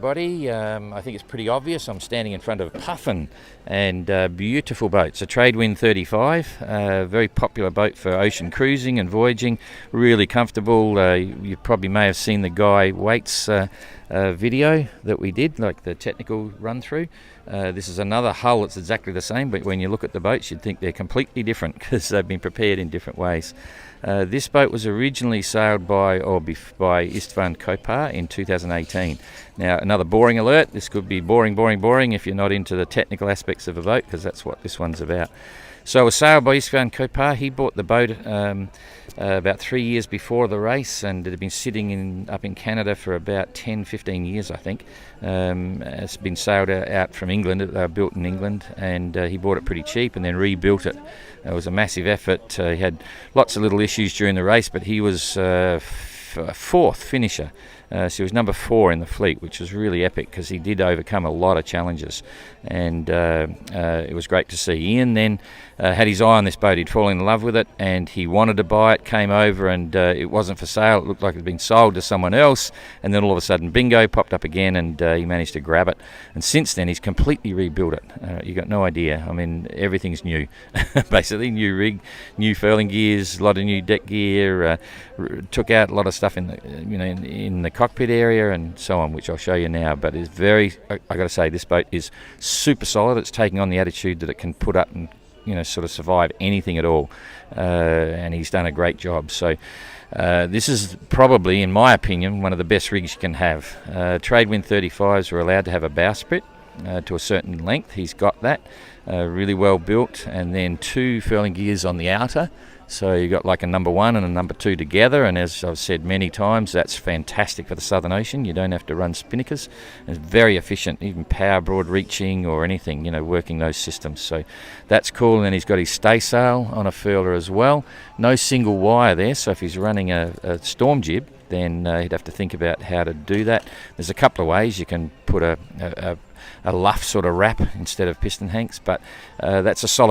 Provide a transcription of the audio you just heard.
Buddy, I think it's pretty obvious. I'm standing in front of Puffin, and beautiful boat. It's a Tradewind 35, very popular boat for ocean cruising and voyaging. Really comfortable. You probably may have seen the Guy Waits video that we did, like the technical run through. This is another hull that's exactly the same, but when you look at the boats, you'd think they're completely different because they've been prepared in different ways. This boat was originally sailed by Istvan Kopar in 2018. Now, another boring alert. This could be boring if you're not into the technical aspects of a boat, because that's what this one's about. So it was sailed by Istvan Kopar. He bought the boat about 3 years before the race, and it had been sitting up in Canada for about 10-15 years, I think. It's been sailed out from England. They were built in England, and he bought it pretty cheap and then rebuilt it. It was a massive effort. He had lots of little issues during the race, but he was fourth finisher. So he was number 4 in the fleet, which was really epic because he did overcome a lot of challenges, and it was great to see. Ian then had his eye on this boat. He'd fallen in love with it, and he wanted to buy it, came over, and it wasn't for sale. It looked like it had been sold to someone else, and then all of a sudden, bingo, popped up again, and he managed to grab it. And since then, he's completely rebuilt it. You got no idea. I mean, everything's new. Basically, new rig, new furling gears, a lot of new deck gear, took out a lot of stuff in the cockpit area and so on, which I'll show you now. But it's I got to say, this boat is super solid. It's taking on the attitude that it can put up and sort of survive anything at all, and he's done a great job. So this is probably, in my opinion, one of the best rigs you can have. Tradewind 35s were allowed to have a bowsprit to a certain length. He's got that, really well built, and then 2 furling gears on the outer. So you've got like a number 1 and a number 2 together, and as I've said many times, that's fantastic for the Southern Ocean. You don't have to run spinnakers. It's very efficient, even power broad reaching or anything, working those systems. So that's cool. And then he's got his staysail on a furler as well. No single wire there, so if he's running a storm jib, then he'd have to think about how to do that. There's a couple of ways. You can put a luff sort of wrap instead of piston hanks, but that's a solid